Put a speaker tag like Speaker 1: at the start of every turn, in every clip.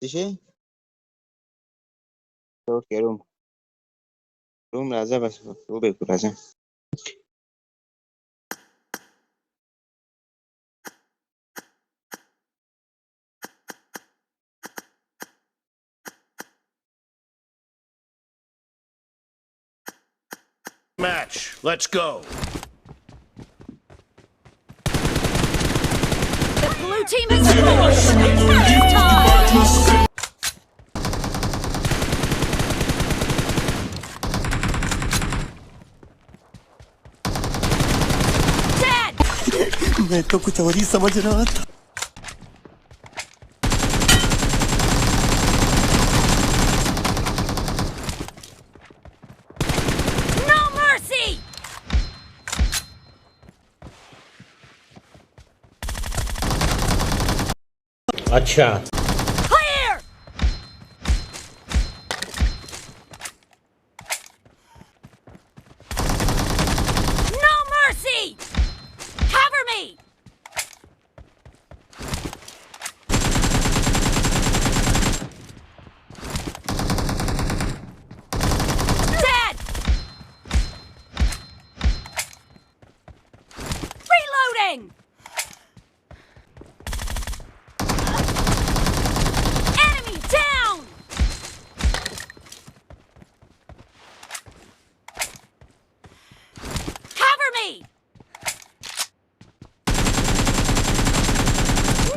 Speaker 1: څه شي؟ اوکې روم راځه بس وبې کو راځه.
Speaker 2: Match. Let's go.
Speaker 3: The blue team has scored for the first time! Dead!
Speaker 4: मैं तो कुछ और ही समझ रहा था.
Speaker 3: No mercy!
Speaker 2: Acha.
Speaker 3: Clear! No mercy! Cover me! Dead! Reloading! Enemy down! Cover me!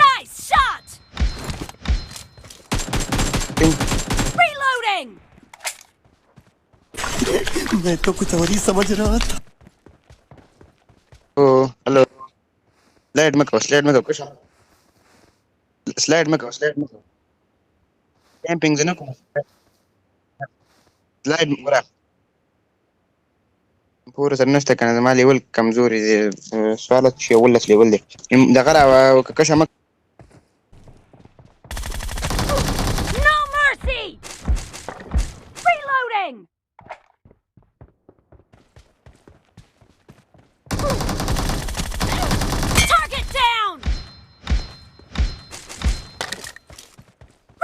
Speaker 3: Nice shot! Reloading!
Speaker 4: मैं तो कुछ और ही समझ रहा था.
Speaker 1: ओ हेलो स्लाइड मत करो स्लाइड मत करो कैंपिंग से ना slide ورا پورا سرنسته کنه زما لیول کمزوري دي سوالت شي ولس لیول دي دغه را کښه مک
Speaker 3: No mercy! Reloading! Target down!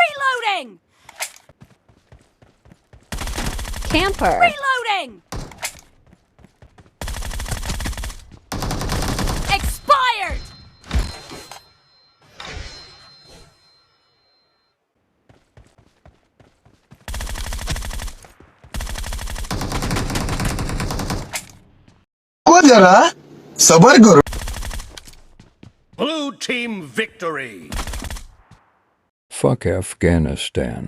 Speaker 3: Reloading!
Speaker 5: Camper.
Speaker 3: Reloading! Expired!
Speaker 4: को जरा सबर करो.
Speaker 2: Blue team victory.
Speaker 6: Fuck Afghanistan.